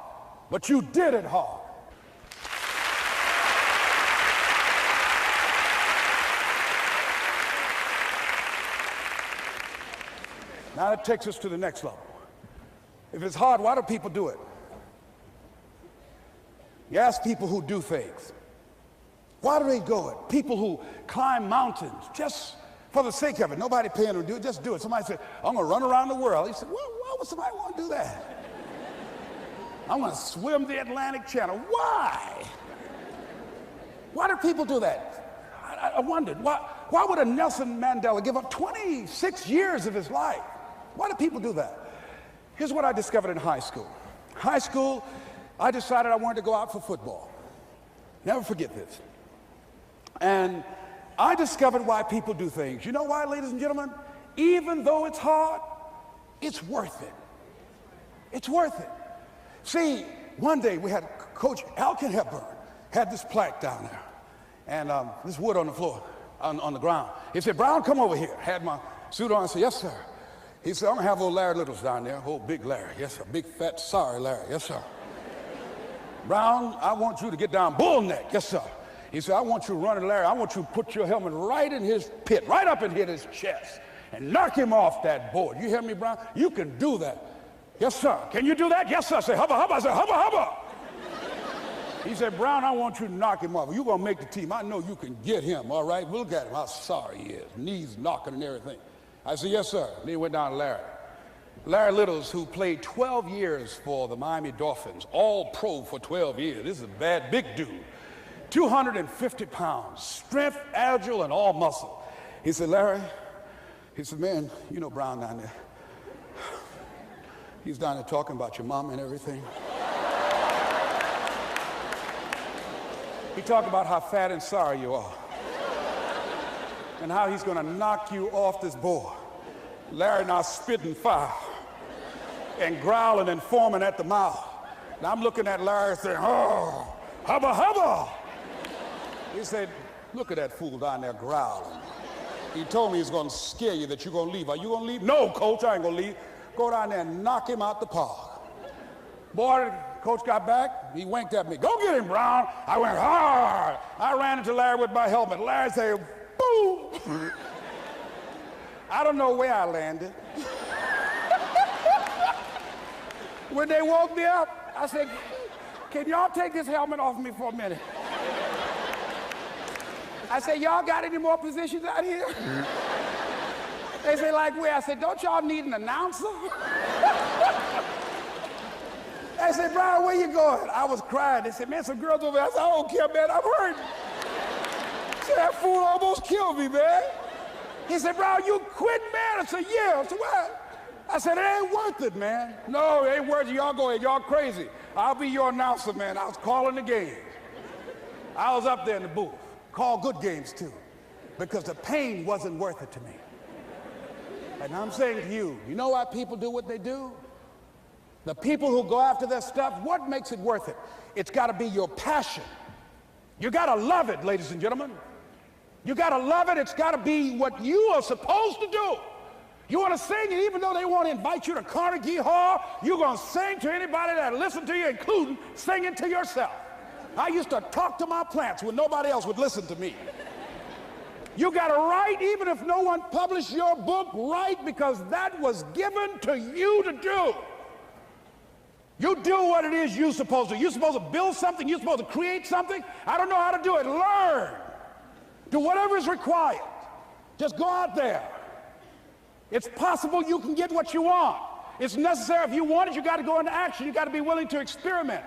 but you did it hard. Now that takes us to the next level. If it's hard, why do people do it? You ask people who do things. Why do they go it? People who climb mountains just for the sake of it. Nobody paying them to do it, just do it. Somebody said, I'm gonna run around the world. He said, well, why would somebody want to do that? I'm gonna swim the Atlantic Channel. Why? Why do people do that? I wondered, why would a Nelson Mandela give up 26 years of his life? Why do people do that? Here's what I discovered in high school. High school, I decided I wanted to go out for football. Never forget this. And I discovered why people do things. You know why, ladies and gentlemen? Even though it's hard, it's worth it. It's worth it. See, one day we had Coach Alkin Hepburn had this plaque down there, and this wood on the floor, on the ground. He said, Brown, come over here. Had my suit on. I said, yes, sir. He said, I'm gonna have old Larry Littles down there, old big Larry. Yes, sir. Big, fat, sorry Larry. Yes, sir. Brown, I want you to get down bull neck. Yes, sir. He said, I want you running Larry. I want you to put your helmet right in his pit, right up and hit his chest, and knock him off that board. You hear me, Brown? You can do that. Yes, sir. Can you do that? Yes, sir. I said, hubba, hubba. I said, hubba, hubba. He said, Brown, I want you to knock him off. You're going to make the team. I know you can get him, all right? Look at him, how sorry he is. Knees knocking and everything. I said, yes, sir. Then he went down to Larry. Larry Littles, who played 12 years for the Miami Dolphins, all pro for 12 years. This is a bad, big dude. 250 pounds, strength, agile, and all muscle. He said, Larry, he said, man, you know Brown down there. He's down there talking about your mom and everything. He talked about how fat and sorry you are and how he's going to knock you off this board. Larry now spitting fire and growling and foaming at the mouth. Now I'm looking at Larry saying, oh, hubba, hubba. He said, look at that fool down there growling. He told me he's going to scare you, that you're going to leave. Are you going to leave? No, coach, I ain't going to leave. Go down there and knock him out the park. Boy, coach got back. He winked at me. Go get him, Brown. I went hard. I ran into Larry with my helmet. Larry said, boom. I don't know where I landed. When they woke me up, I said, can y'all take this helmet off me for a minute? I said, y'all got any more positions out here? They say, like where? I said, don't y'all need an announcer? They said, Brian, where you going? I was crying. They said, man, some girls over there. I said, I don't care, man, I'm hurt. I said, that fool almost killed me, man. He said, Brian, you quit, man? I said, yeah. I said, what? I said, it ain't worth it, man. No, it ain't worth it. Y'all go ahead. Y'all crazy. I'll be your announcer, man. I was calling the games. I was up there in the booth. Call good games, too, because the pain wasn't worth it to me. And I'm saying to you, you know why people do what they do? The people who go after their stuff, what makes it worth it? It's got to be your passion. You got to love it, ladies and gentlemen. You got to love it. It's got to be what you are supposed to do. You want to sing, and even though they want to invite you to Carnegie Hall, you're going to sing to anybody that listen to you, including singing to yourself. I used to talk to my plants when nobody else would listen to me. You got to write, even if no one published your book, write, because that was given to you to do. You do what it is you're supposed to. You're supposed to build something. You're supposed to create something. I don't know how to do it. Learn. Do whatever is required. Just go out there. It's possible you can get what you want. It's necessary. If you want it, you got to go into action. You got to be willing to experiment.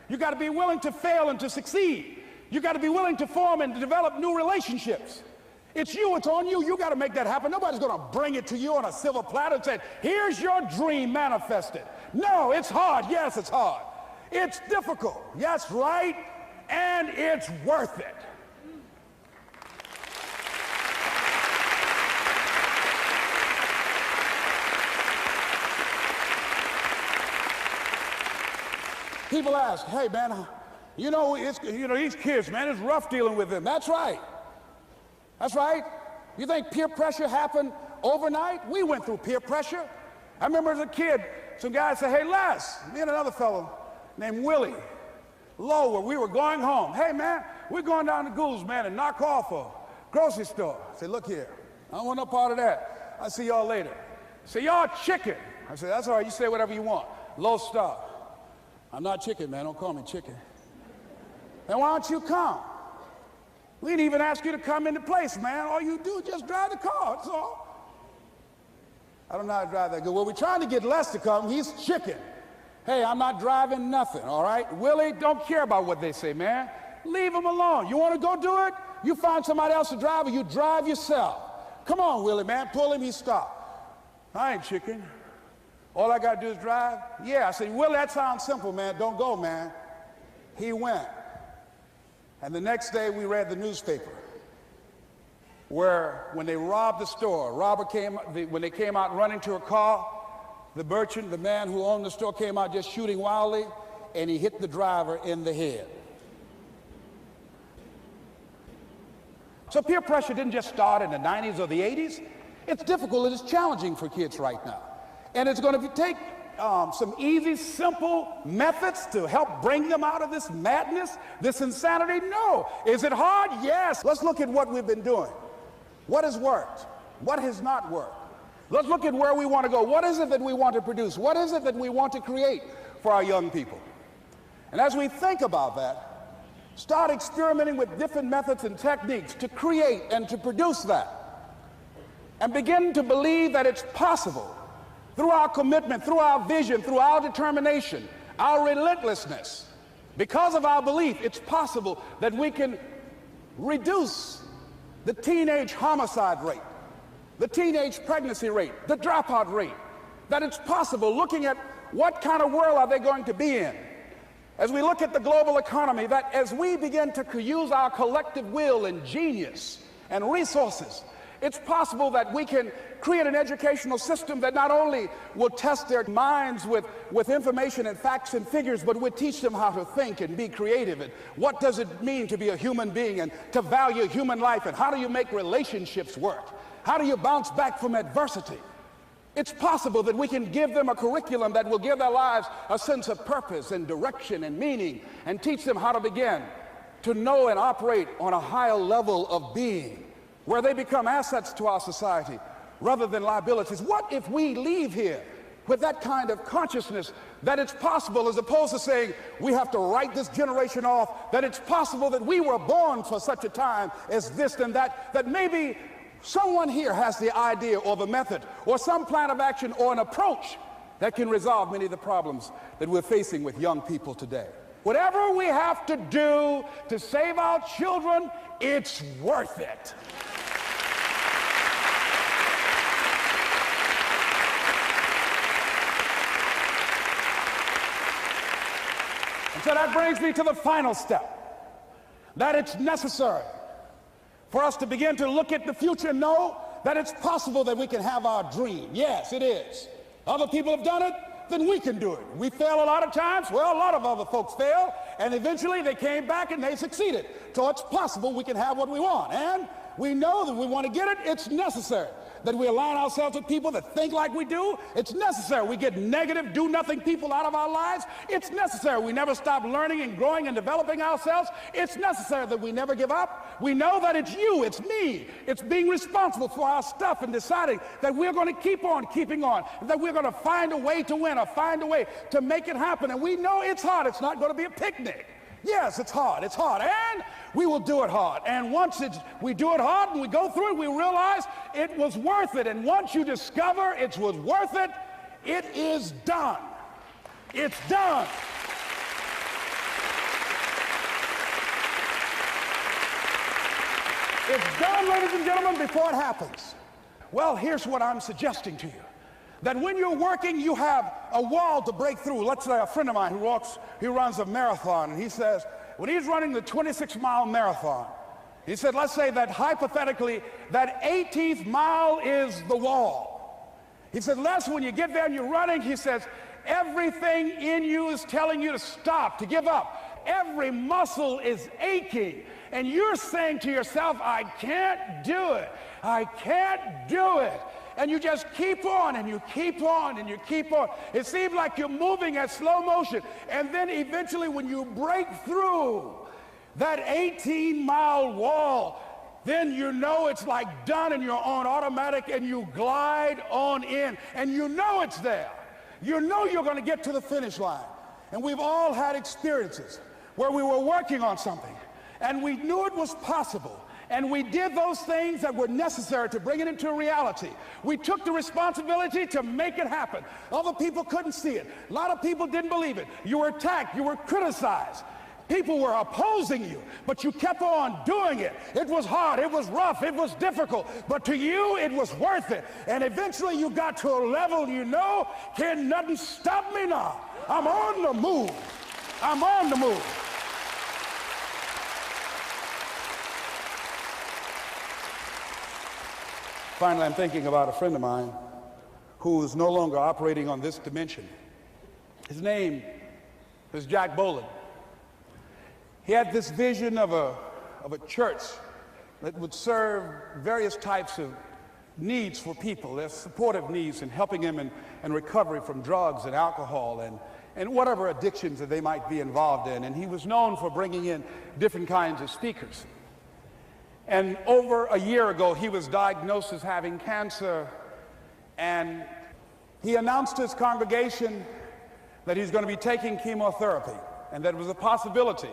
You got to be willing to fail and to succeed. You got to be willing to form and to develop new relationships. It's you, it's on you. You got to make that happen. Nobody's going to bring it to you on a silver platter and say, here's your dream manifested. No, it's hard. Yes, it's hard. It's difficult. Yes, right. And it's worth it. People ask, hey, man, these kids, man, it's rough dealing with them. That's right. That's right. You think peer pressure happened overnight? We went through peer pressure. I remember as a kid, some guys said, hey, Les, me and another fellow named Willie Lower, we were going home. Hey, man, we're going down to Goulds, man, and knock off a grocery store. I said, look here, I don't want no part of that. I'll see y'all later. Say, y'all chicken. I said, that's all right, you say whatever you want. Low star. I'm not chicken, man. Don't call me chicken. Then why don't you come? We didn't even ask you to come into place, man. All you do is just drive the car, that's all. I don't know how to drive that good. Well, we're trying to get Les to come. He's chicken. Hey, I'm not driving nothing, all right? Willie, don't care about what they say, man. Leave him alone. You want to go do it? You find somebody else to drive, or you drive yourself. Come on, Willie, man. Pull him, he stopped. I ain't chicken. All I got to do is drive? Yeah. I said, Willie, that sounds simple, man. Don't go, man. He went. And the next day we read the newspaper where when they robbed the store, when they came out running to a car, the merchant, the man who owned the store, came out just shooting wildly, and he hit the driver in the head. So peer pressure didn't just start in the 90s or the 80s. It's difficult, it is challenging for kids right now. And it's going to take some easy, simple methods to help bring them out of this madness, this insanity? No. Is it hard? Yes. Let's look at what we've been doing. What has worked? What has not worked? Let's look at where we want to go. What is it that we want to produce? What is it that we want to create for our young people? And as we think about that, start experimenting with different methods and techniques to create and to produce that. And begin to believe that it's possible. Through our commitment, through our vision, through our determination, our relentlessness, because of our belief, it's possible that we can reduce the teenage homicide rate, the teenage pregnancy rate, the dropout rate, that it's possible, looking at what kind of world are they going to be in. As we look at the global economy, that as we begin to use our collective will and genius and resources, It's possible that we can create an educational system that not only will test their minds with information and facts and figures, but would teach them how to think and be creative, and what does it mean to be a human being and to value human life, and how do you make relationships work? How do you bounce back from adversity? It's possible that we can give them a curriculum that will give their lives a sense of purpose and direction and meaning, and teach them how to begin to know and operate on a higher level of being, where they become assets to our society rather than liabilities. What if we leave here with that kind of consciousness that it's possible, as opposed to saying we have to write this generation off, that it's possible that we were born for such a time as this and that, that maybe someone here has the idea or the method or some plan of action or an approach that can resolve many of the problems that we're facing with young people today. Whatever we have to do to save our children, it's worth it. And so that brings me to the final step, that it's necessary for us to begin to look at the future and know that it's possible that we can have our dream. Yes, it is. Other people have done it, then we can do it. We fail a lot of times. Well, a lot of other folks fail, and eventually they came back and they succeeded. So it's possible we can have what we want. And we know that we want to get it. It's necessary that we align ourselves with people that think like we do. It's necessary we get negative, do-nothing people out of our lives. It's necessary we never stop learning and growing and developing ourselves. It's necessary that we never give up. We know that it's you, it's me. It's being responsible for our stuff and deciding that we're going to keep on keeping on, that we're going to find a way to win or find a way to make it happen. And we know it's hard. It's not going to be a picnic. Yes, it's hard, and we will do it hard. And once we do it hard and we go through it, we realize it was worth it. And once you discover it was worth it, it is done. It's done. It's done, ladies and gentlemen, before it happens. Well, here's what I'm suggesting to you. That when you're working, you have a wall to break through. Let's say a friend of mine who runs a marathon, and he says, when he's running the 26-mile marathon, he said, let's say that hypothetically, that 18th mile is the wall. He said, Les, when you get there and you're running, he says, everything in you is telling you to stop, to give up. Every muscle is aching, and you're saying to yourself, I can't do it. I can't do it. And you just keep on, and you keep on, and you keep on. It seems like you're moving at slow motion. And then eventually when you break through that 18-mile wall, then you know it's like done, and you're on automatic, and you glide on in, and you know it's there. You know you're going to get to the finish line. And we've all had experiences where we were working on something, and we knew it was possible. And we did those things that were necessary to bring it into reality. We took the responsibility to make it happen. Other people couldn't see it. A lot of people didn't believe it. You were attacked. You were criticized. People were opposing you, but you kept on doing it. It was hard. It was rough. It was difficult. But to you, it was worth it. And eventually you got to a level you know, can nothing stop me now. I'm on the move. I'm on the move. Finally, I'm thinking about a friend of mine who is no longer operating on this dimension. His name is Jack Boland. He had this vision of a church that would serve various types of needs for people. There's supportive needs in helping them in recovery from drugs and alcohol and whatever addictions that they might be involved in. And he was known for bringing in different kinds of speakers. And over a year ago, he was diagnosed as having cancer, and he announced to his congregation that he's going to be taking chemotherapy, and that it was a possibility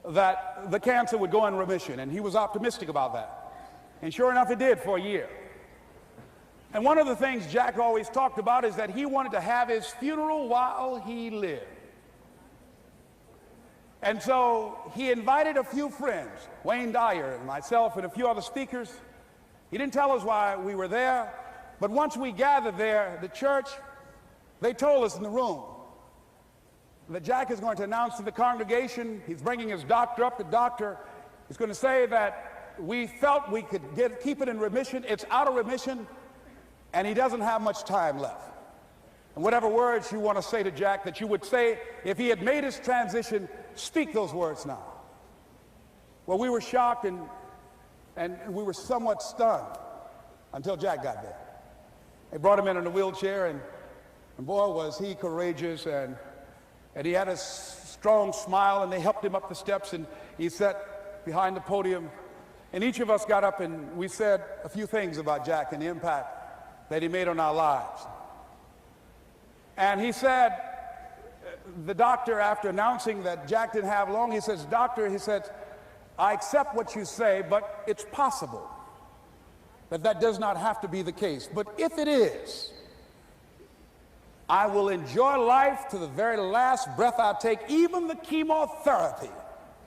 that the cancer would go in remission, and he was optimistic about that. And sure enough, it did for a year. And one of the things Jack always talked about is that he wanted to have his funeral while he lived. And so he invited a few friends, Wayne Dyer and myself and a few other speakers. He didn't tell us why we were there, but once we gathered there, the church, they told us in the room that Jack is going to announce to the congregation, he's bringing his doctor up. The doctor is going to say that we felt we could keep it in remission. It's out of remission, and he doesn't have much time left. And whatever words you want to say to Jack that you would say if he had made his transition, speak those words now. Well, we were shocked and we were somewhat stunned until Jack got there. They brought him in a wheelchair, and boy, was he courageous, and he had a strong smile, and they helped him up the steps, and he sat behind the podium. And each of us got up and we said a few things about Jack and the impact that he made on our lives. And he said, the doctor, after announcing that Jack didn't have long, he says, "Doctor," he said, "I accept what you say, but it's possible that does not have to be the case. But if it is, I will enjoy life to the very last breath I take, even the chemotherapy.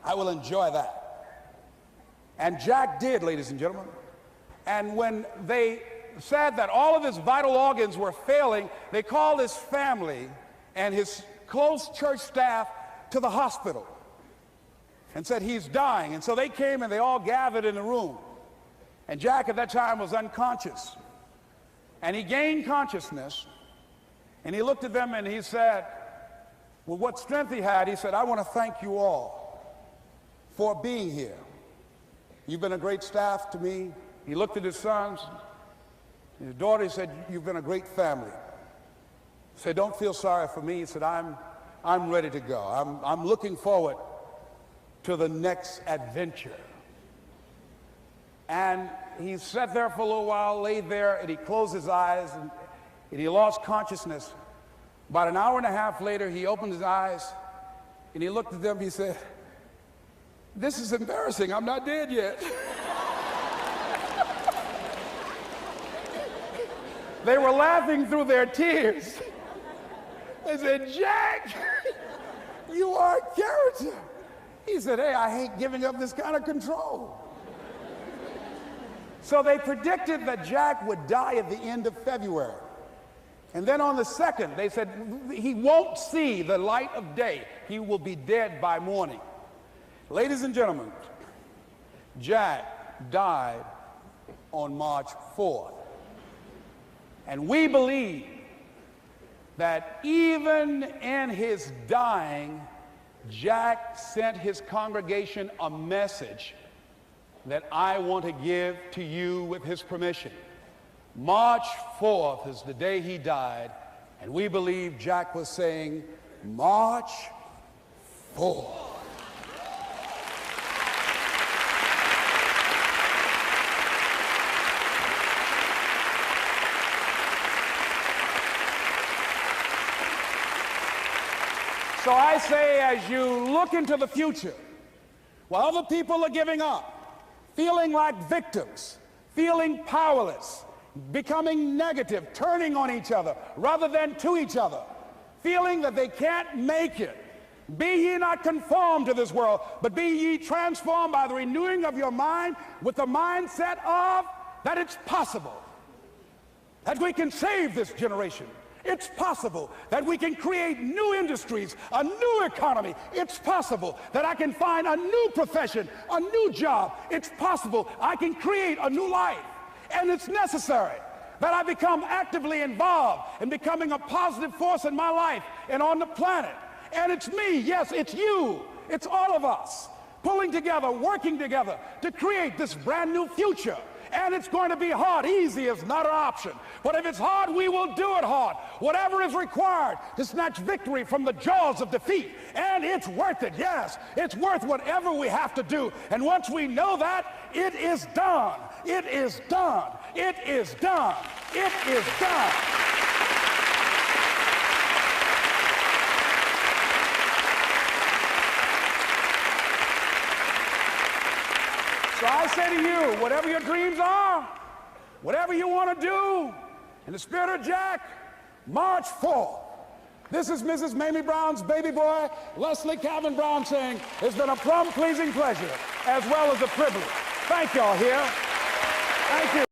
I will enjoy that." And Jack did, ladies and gentlemen. And when they said that all of his vital organs were failing, they called his family and his close church staff to the hospital and said, "He's dying." And so they came and they all gathered in the room. And Jack at that time was unconscious. And he gained consciousness, and he looked at them and he said, with what strength he had, he said, "I want to thank you all for being here. You've been a great staff to me." He looked at his sons, his daughter. He said, "You've been a great family." He said, "Don't feel sorry for me." He said, I'm ready to go. I'm looking forward to the next adventure." And he sat there for a little while, laid there, and he closed his eyes, and he lost consciousness. About an hour and a half later, he opened his eyes, and he looked at them. He said, "This is embarrassing. I'm not dead yet." They were laughing through their tears. They said, "Jack, you are a character." He said, "Hey, I hate giving up this kind of control." So they predicted that Jack would die at the end of February. And then on the 2nd, they said, he won't see the light of day. He will be dead by morning. Ladies and gentlemen, Jack died on March 4th. And we believe that even in his dying, Jack sent his congregation a message that I want to give to you with his permission. March 4th is the day he died, and we believe Jack was saying, "March 4th." So I say, as you look into the future, while other people are giving up, feeling like victims, feeling powerless, becoming negative, turning on each other rather than to each other, feeling that they can't make it, be ye not conformed to this world, but be ye transformed by the renewing of your mind, with the mindset of that it's possible that we can save this generation. It's possible that we can create new industries, a new economy. It's possible that I can find a new profession, a new job. It's possible I can create a new life. And it's necessary that I become actively involved in becoming a positive force in my life and on the planet. And it's me, yes, it's you, it's all of us, pulling together, working together to create this brand new future. And it's going to be hard. Easy is not an option. But if it's hard, we will do it hard. Whatever is required to snatch victory from the jaws of defeat. And it's worth it, yes. It's worth whatever we have to do. And once we know that, it is done. It is done. It is done. It is done. So I say to you, whatever your dreams are, whatever you want to do, in the spirit of Jack, March 4th. This is Mrs. Mamie Brown's baby boy, Leslie Calvin Brown, saying, "It's been a plumb pleasing pleasure as well as a privilege." Thank y'all here. Thank you.